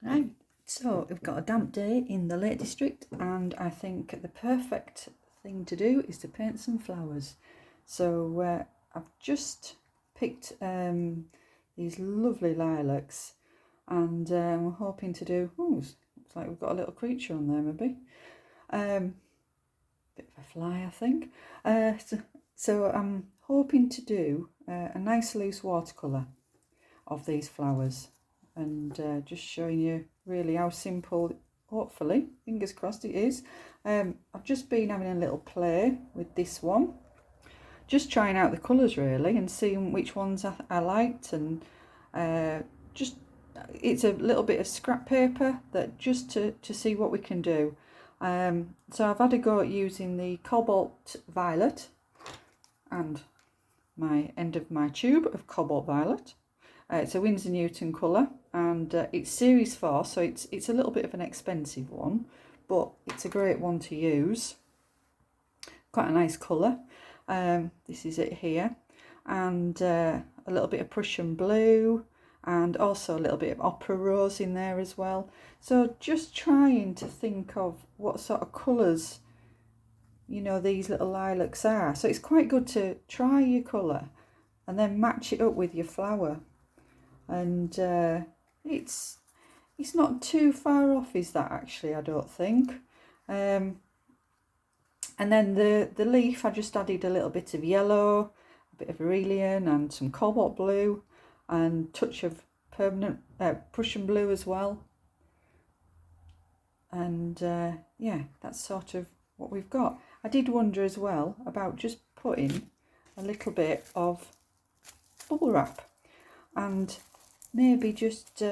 Right, so we've got a damp day in the Lake District, and I think the perfect thing to do is to paint some flowers. So I've just picked these lovely lilacs, and we're hoping to do, looks like we've got a little creature on there maybe. Bit of a fly, I think. So I'm hoping to do a nice loose watercolour of these flowers, and just showing you really how simple, hopefully, fingers crossed it is. I've just been having a little play with this one, just trying out the colours really and seeing which ones I liked, and just it's a little bit of scrap paper that just to see what we can do. So I've had a go at using the cobalt violet and my end of my tube of cobalt violet. It's a Winsor Newton colour, and it's series 4, so it's a little bit of an expensive one, but it's a great one to use. Quite a nice colour. This is it here, and a little bit of Prussian blue, and also a little bit of opera rose in there as well. So just trying to think of what sort of colours, you know, these little lilacs are. So it's quite good to try your colour and then match it up with your flower. And it's not too far off, is that, actually, I don't think. And then the leaf, I just added a little bit of yellow, a bit of vermilion and some cobalt blue, and touch of permanent Prussian blue as well. And yeah, that's sort of what we've got. I did wonder as well about just putting a little bit of bubble wrap, and maybe just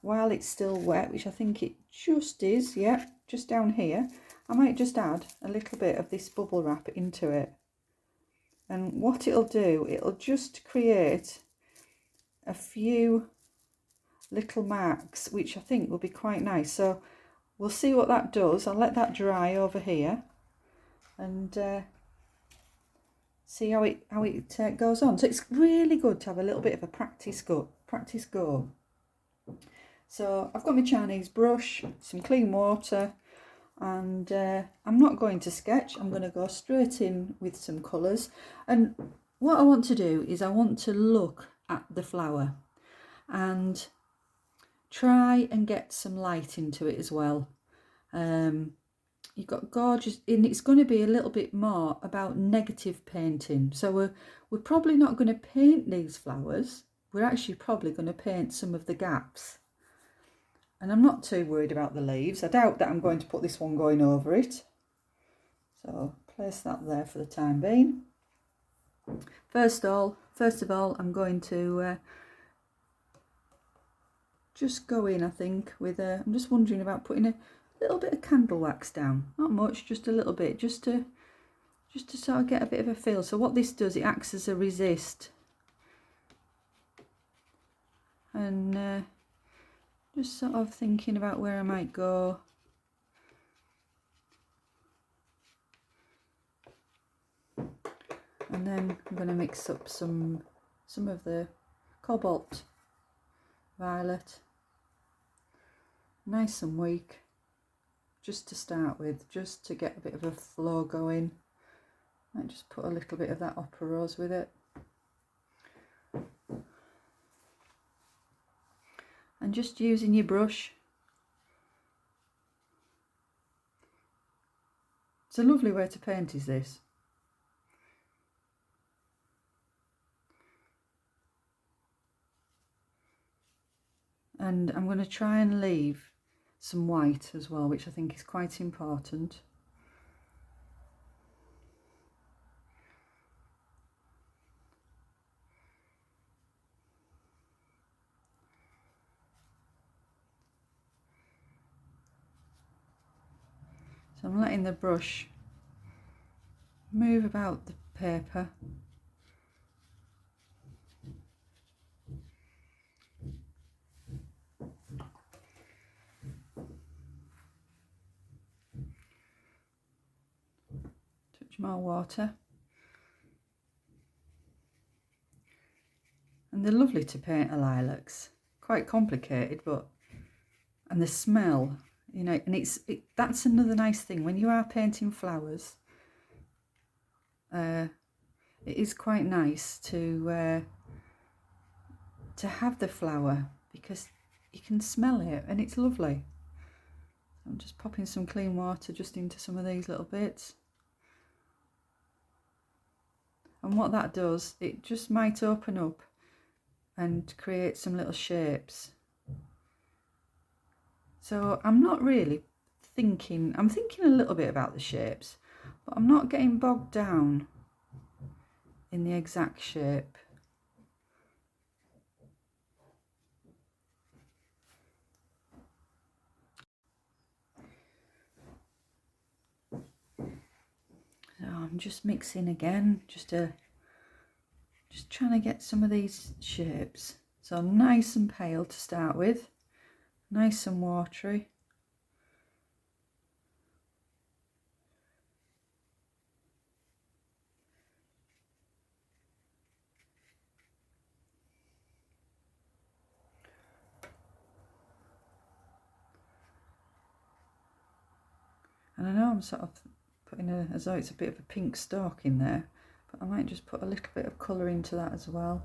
while it's still wet, which I think it just is, yeah, just down here, I might just add a little bit of this bubble wrap into it. And what it'll do, it'll just create a few little marks, which I think will be quite nice. So we'll see what that does. I'll let that dry over here and see how it goes on. So it's really good to have a little bit of a practice go. So I've got my Chinese brush, some clean water, and I'm not going to sketch. I'm going to go straight in with some colours. And what I want to do is I want to look at the flower and try and get some light into it as well. You've got gorgeous, and it's going to be a little bit more about negative painting. So we're probably not going to paint these flowers. We're actually probably going to paint some of the gaps. And I'm not too worried about the leaves. I doubt that I'm going to put this one going over it. So place that there for the time being. First of all, I'm going to just go in, I think, with I'm just wondering about putting a little bit of candle wax down. Not much, just a little bit, just to sort of get a bit of a feel. So what this does, it acts as a resist. And just sort of thinking about where I might go. And then I'm going to mix up some of the cobalt violet, nice and weak, just to start with, just to get a bit of a flow going. Might just put a little bit of that opera rose with it. And just using your brush. It's a lovely way to paint, is this. And I'm going to try and leave some white as well, which I think is quite important. So I'm letting the brush move about the paper. Touch more water. And they're lovely to paint, lilacs. Quite complicated, but and the smell, you know, and that's another nice thing when you are painting flowers. It is quite nice to have the flower because you can smell it and it's lovely. I'm just popping some clean water just into some of these little bits. And what that does, it just might open up and create some little shapes. So I'm not really thinking, I'm thinking a little bit about the shapes, but I'm not getting bogged down in the exact shape. So I'm just mixing again, just trying to get some of these shapes. So nice and pale to start with, nice and watery. And I know I'm sort of putting as though it's a bit of a pink stalk in there, but I might just put a little bit of colour into that as well.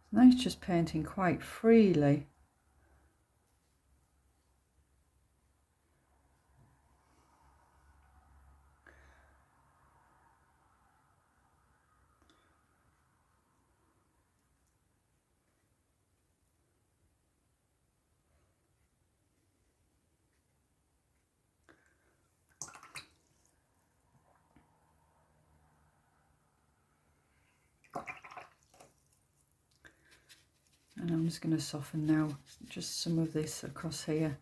It's nice just painting quite freely. And I'm just going to soften now just some of this across here.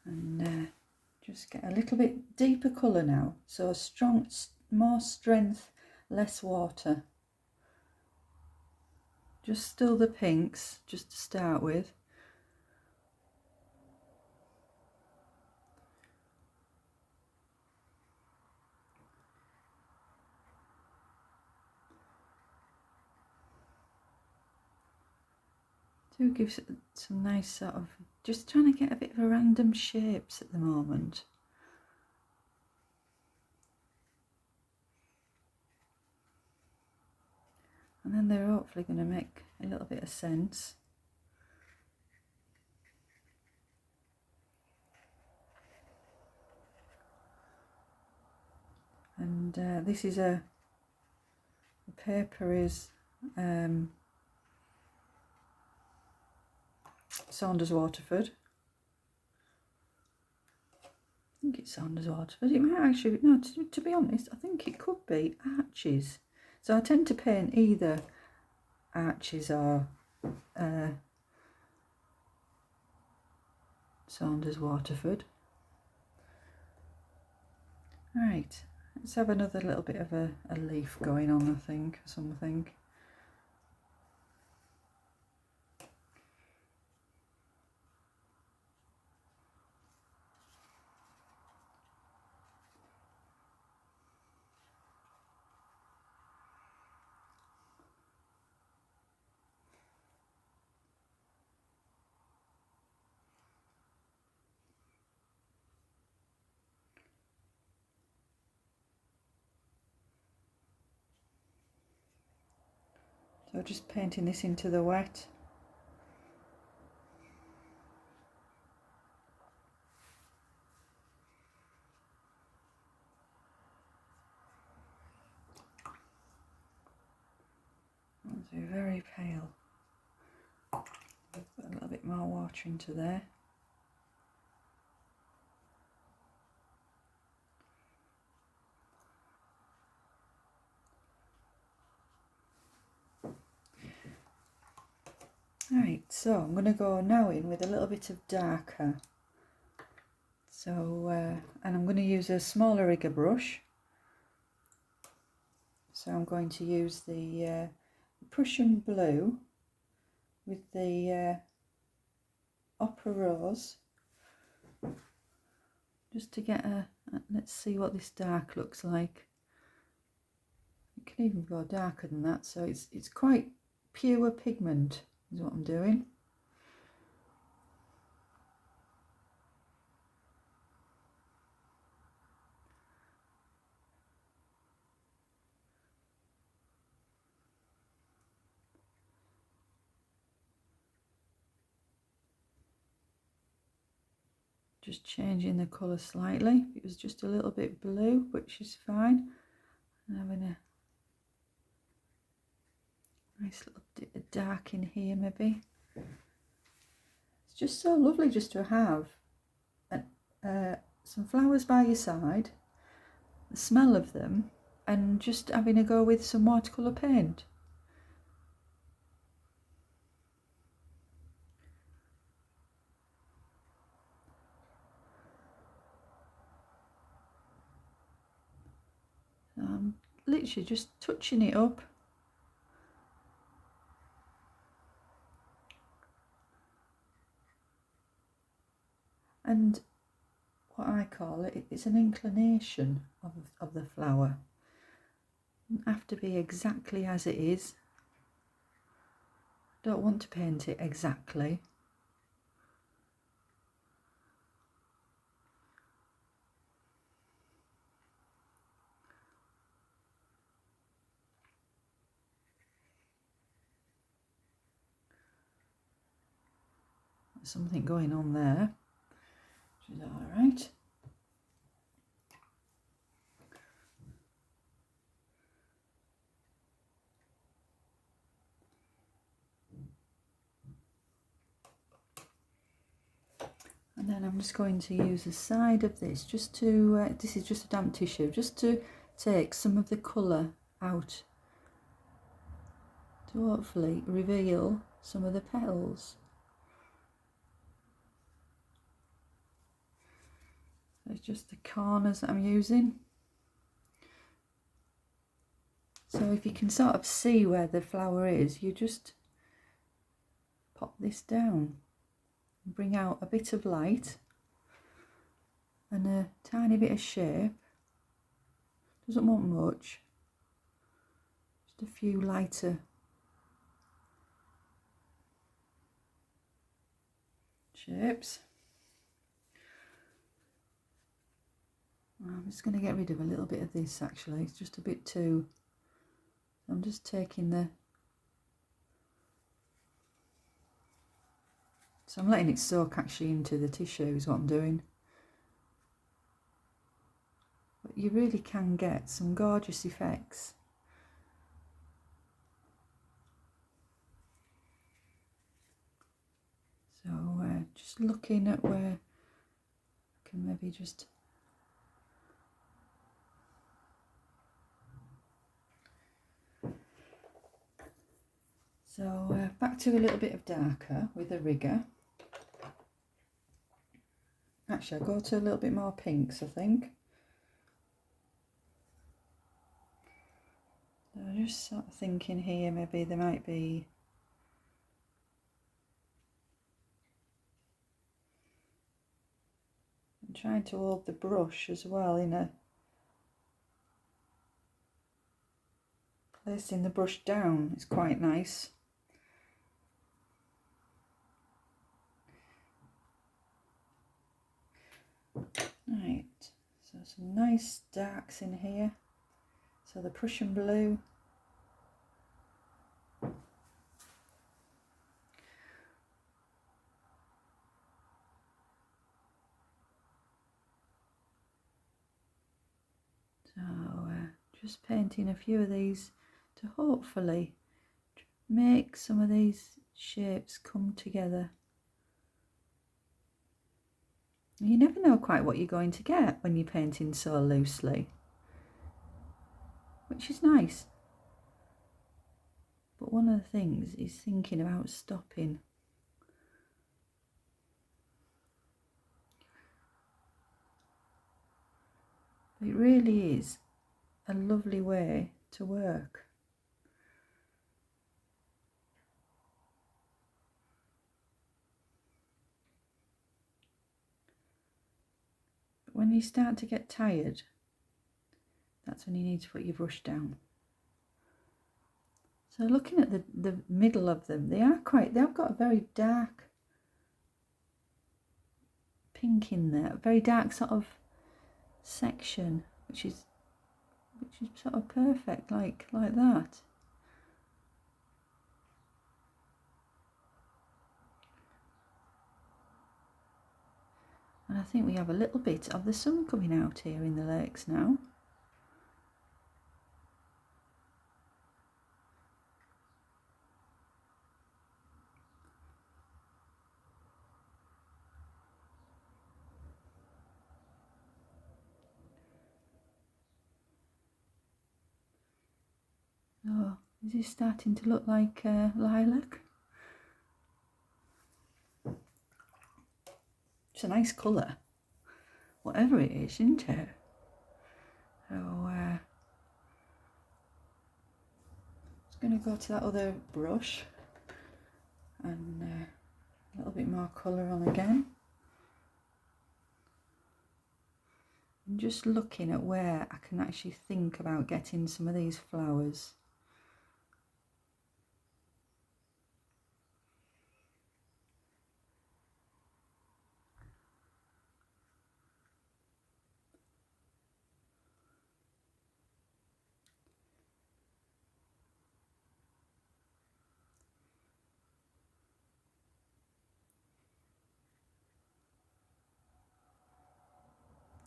And just get a little bit deeper colour now. So strong, more strength, less water. Just still the pinks, just to start with. Do give some nice sort of, just trying to get a bit of a random shapes at the moment. And then they're hopefully going to make a little bit of sense. And this is the paper is Saunders Waterford. I think it's Saunders Waterford. It might actually, no, to be honest, I think it could be Arches. So I tend to paint either Arches or Saunders Waterford. Right, let's have another little bit of a leaf going on, I think, or something. So just painting this into the wet. It's very pale. Put a little bit more water into there. Right, so I'm going to go now in with a little bit of darker. So, and I'm going to use a smaller rigger brush. So I'm going to use the Prussian blue with the Opera Rose, just to get let's see what this dark looks like. It can even go darker than that, so it's quite pure pigment is what I'm doing. Just changing the colour slightly. It was just a little bit blue, which is fine. And having a nice little bit of dark in here maybe. It's just so lovely just to have some flowers by your side, the smell of them, and just having a go with some watercolour paint. I'm literally just touching it up. And what I call it, it's an inclination of the flower. It doesn't have to be exactly as it is. Don't want to paint it exactly. There's something going on there, which is all right. And then I'm just going to use the side of this just to, this is just a damp tissue, just to take some of the colour out to hopefully reveal some of the petals. So it's just the corners that I'm using. So if you can sort of see where the flower is, you just pop this down and bring out a bit of light and a tiny bit of shape. Doesn't want much, just a few lighter shapes. I'm just going to get rid of a little bit of this actually, it's just a bit too, I'm just taking so I'm letting it soak actually into the tissue is what I'm doing. But you really can get some gorgeous effects. So just looking at where I can maybe just back to a little bit of darker with a rigger. Actually, I'll go to a little bit more pinks, I think. So I'm just sort of thinking here, maybe there might be I'm trying to hold the brush as well in a placing the brush down is quite nice. Right, so some nice darks in here. So the Prussian blue. So just painting a few of these to hopefully make some of these shapes come together. You never know quite what you're going to get when you're painting so loosely, which is nice. But one of the things is thinking about stopping. It really is a lovely way to work. But when you start to get tired, that's when you need to put your brush down. So looking at the middle of them, they've got a very dark pink in there, a very dark sort of section, which is sort of perfect, like that. And I think we have a little bit of the sun coming out here in the lakes now. Oh, is this starting to look like lilac? It's a nice colour, whatever it is, isn't it? So just going to go to that other brush and a little bit more colour on again. I'm just looking at where I can actually think about getting some of these flowers.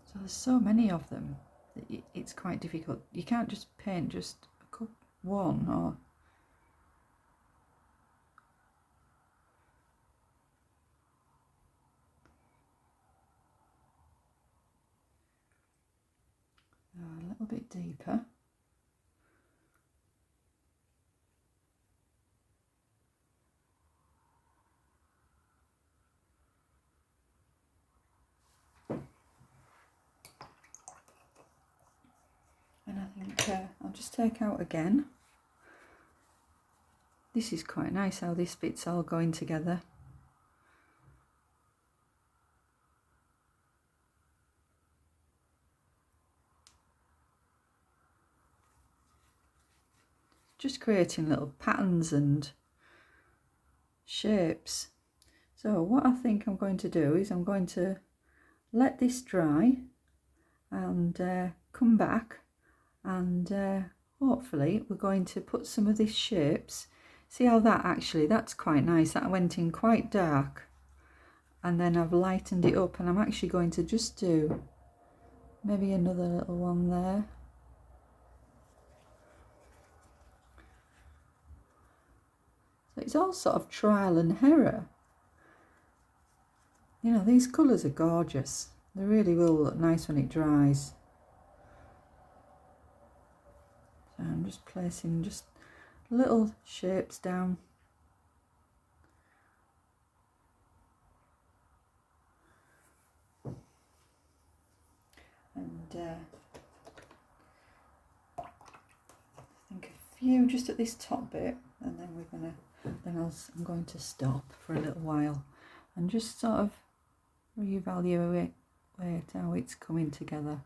So there's so many of them that it's quite difficult. You can't just paint just one or... a little bit deeper. And I think I'll just take out again. This is quite nice how this bit's all going together. Just creating little patterns and shapes. So what I think I'm going to do is I'm going to let this dry and come back, and hopefully we're going to put some of these shapes. See how that's quite nice. That went in quite dark and then I've lightened it up, and I'm actually going to just do maybe another little one there. So it's all sort of trial and error. You know, these colours are gorgeous. They really will look nice when it dries. So I'm just placing just little shapes down. And I think a few just at this top bit, and then I'm going to stop for a little while and just sort of reevaluate how it's coming together.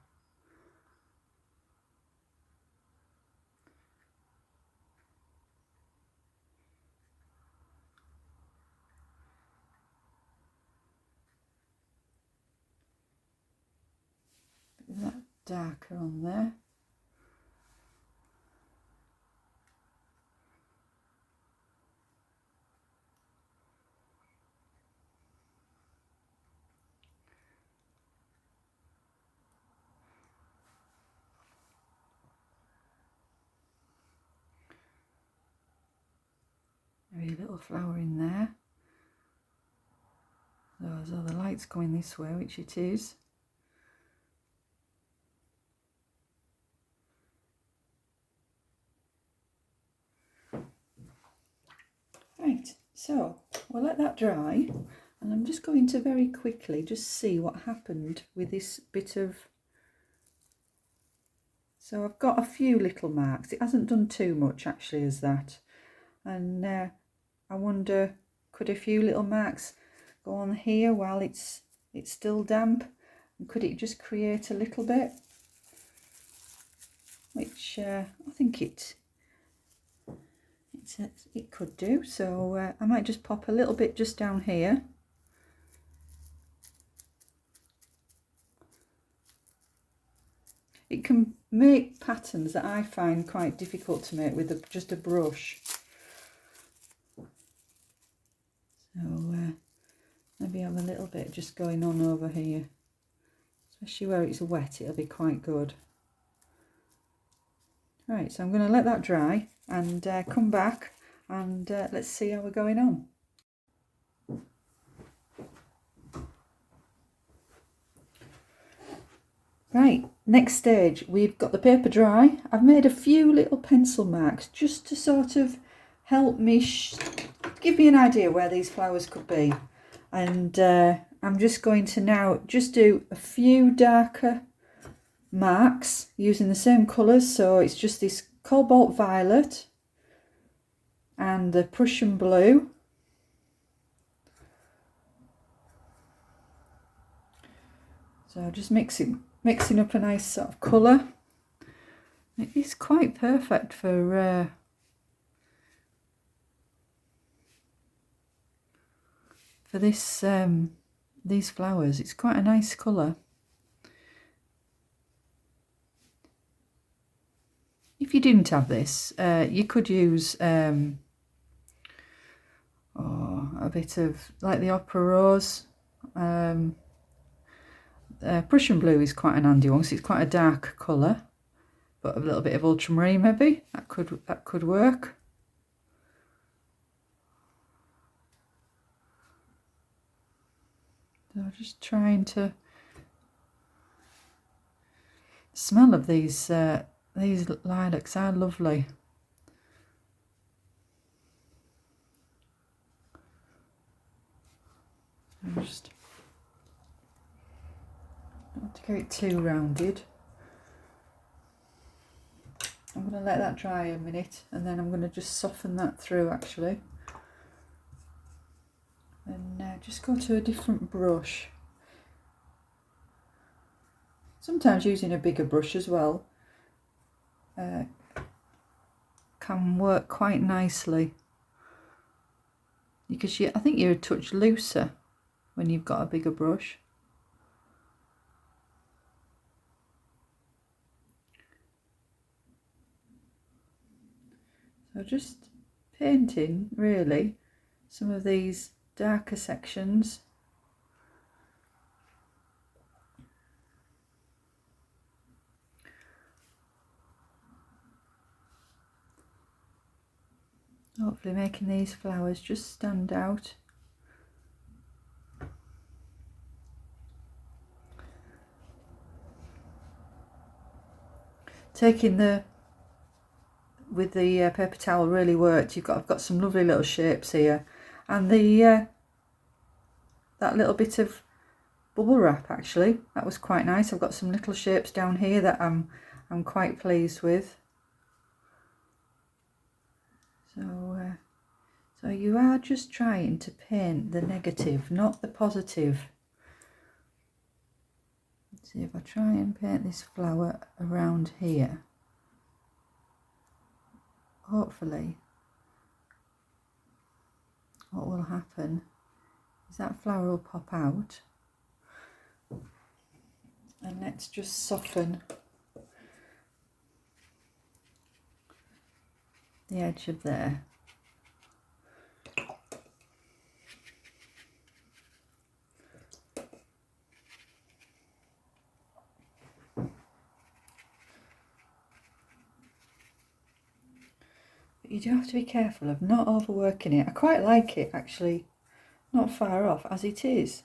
That darker on there. Maybe a little flower in there. So the light's going this way, which it is. Right, so we'll let that dry, and I'm just going to very quickly just see what happened with this bit of. So I've got a few little marks. It hasn't done too much actually as that, and I wonder, could a few little marks go on here while it's still damp, and could it just create a little bit, which I think it could do. So I might just pop a little bit just down here. It can make patterns that I find quite difficult to make with just a brush. So maybe have a little bit just going on over here, especially where it's wet. It'll be quite good. Right, so I'm going to let that dry and come back, and let's see how we're going on. Right, next stage, we've got the paper dry. I've made a few little pencil marks just to sort of help me give me an idea where these flowers could be. And I'm just going to now just do a few darker marks using the same colours. So it's just this cobalt violet and the Prussian blue. So just mixing up a nice sort of colour. It is quite perfect for this these flowers. It's quite a nice colour. If you didn't have this, you could use a bit of like the Opera Rose. Prussian blue is quite an handy one because it's quite a dark colour, but a little bit of ultramarine maybe that could work. So just trying to smell of these lilacs are lovely. Just not to get it too rounded. I'm going to let that dry a minute, and then I'm going to just soften that through actually, and just go to a different brush. Sometimes using a bigger brush as well can work quite nicely, because I think you're a touch looser when you've got a bigger brush. So just painting really some of these darker sections. Hopefully making these flowers just stand out. Taking with the paper towel really worked. I've got some lovely little shapes here, and the that little bit of bubble wrap actually, that was quite nice. I've got some little shapes down here that I'm quite pleased with. So you are just trying to paint the negative, not the positive. Let's see if I try and paint this flower around here. Hopefully what will happen is that flower will pop out, and let's just soften the edge of there. But you do have to be careful of not overworking it. I quite like it actually, not far off as it is.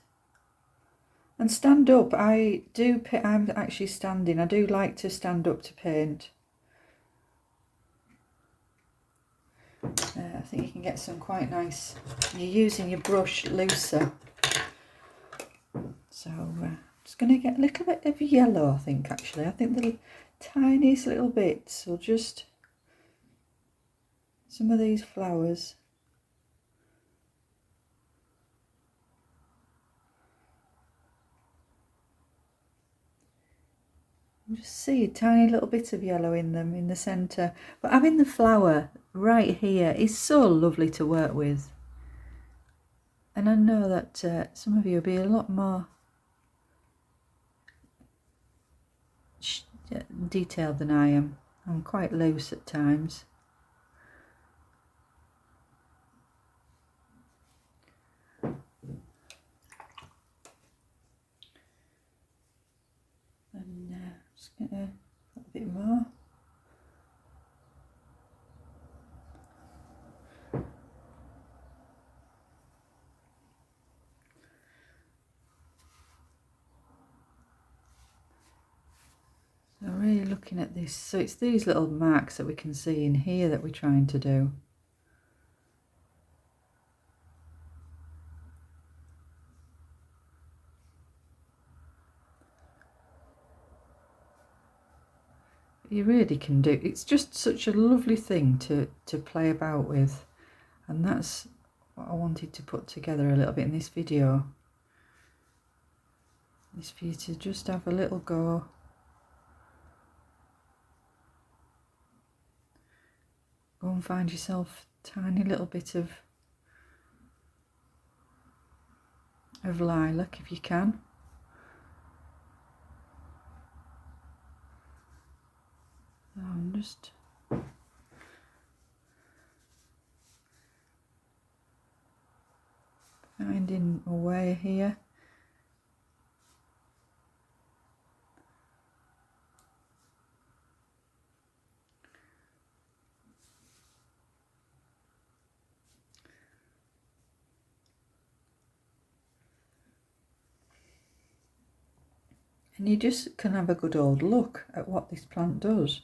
And stand up, I'm actually standing. I do like to stand up to paint. I think you can get some quite nice, you're using your brush looser. So I'm just going to get a little bit of yellow, I think, actually. I think the tiniest little bits, or just some of these flowers. Just see a tiny little bit of yellow in them in the centre, but having the flower right here is so lovely to work with. And I know that some of you will be a lot more detailed than I am. I'm quite loose at times. And just going to a bit more. So really looking at this, so it's these little marks that we can see in here that we're trying to do. You really can do, it's just such a lovely thing to play about with, and that's what I wanted to put together a little bit in this video, is for you to just have a little go. Go and find yourself a tiny little bit of lilac if you can. I'm just finding a way here. And you just can have a good old look at what this plant does.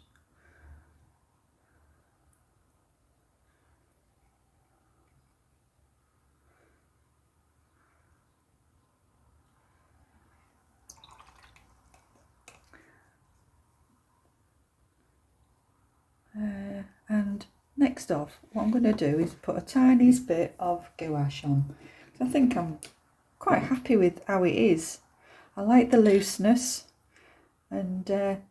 And next off, what I'm going to do is put a tiniest bit of gouache on. I think I'm quite happy with how it is. I like the looseness, and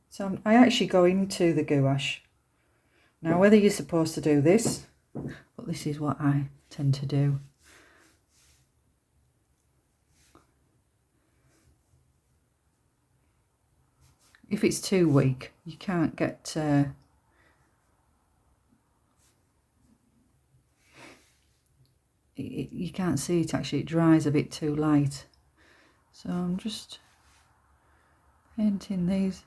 so I actually go into the gouache. Now, whether you're supposed to do this, but this is what I tend to do. If it's too weak, you can't get you can't see it actually, it dries a bit too light. So I'm just painting these,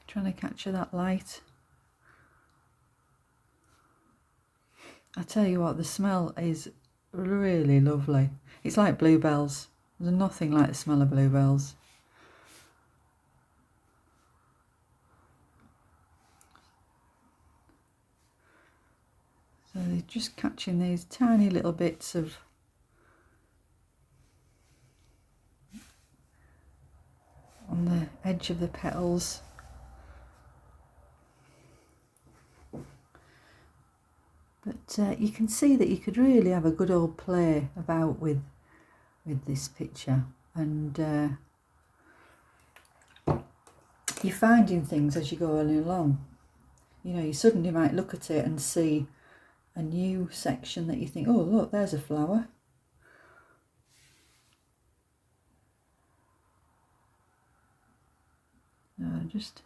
trying to capture that light. I tell you what, the smell is really lovely. It's like bluebells. There's nothing like the smell of bluebells. So they're just catching these tiny little bits of on the edge of the petals. But you can see that you could really have a good old play about with this picture, and you're finding things as you go along. You know, you suddenly might look at it and see a new section that you think, oh look, there's a flower. Just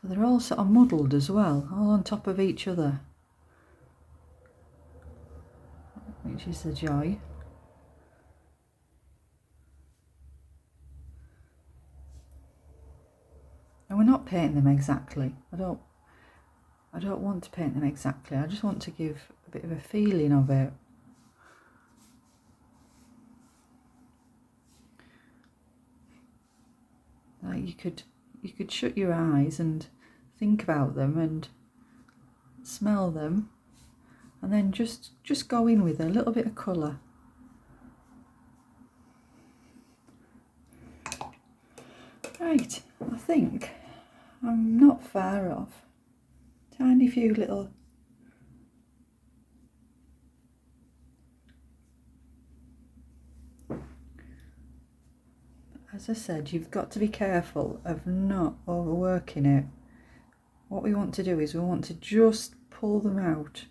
so they're all sort of muddled as well, all on top of each other, which is the joy. And we're not painting them exactly. I don't want to paint them exactly. I just want to give a bit of a feeling of it. Like you could you could shut your eyes and think about them and smell them, and then just go in with a little bit of colour. Right, I think I'm not far off. Tiny few little as I said, you've got to be careful of not overworking it. What we want to do is we want to just pull them out.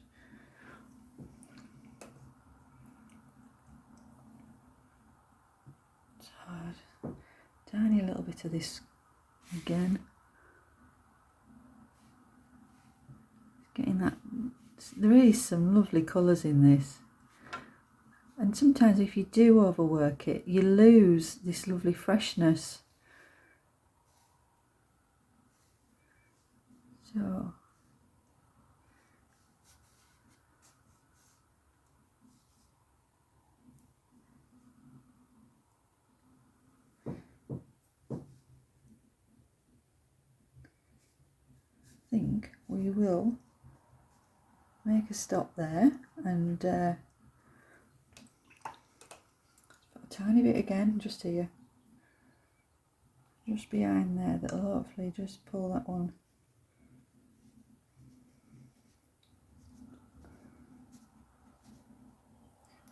So, tiny little bit of this again. Getting that, there is some lovely colours in this. And sometimes if you do overwork it, you lose this lovely freshness. So I think we will make a stop there and put a tiny bit again just here, just behind there, that'll hopefully just pull that one.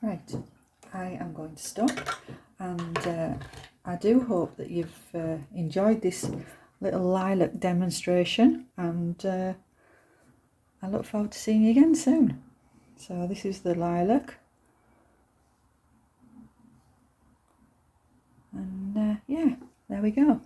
Right, I am going to stop, and I do hope that you've enjoyed this little lilac demonstration, and I look forward to seeing you again soon. So this is the lilac, and yeah, there we go.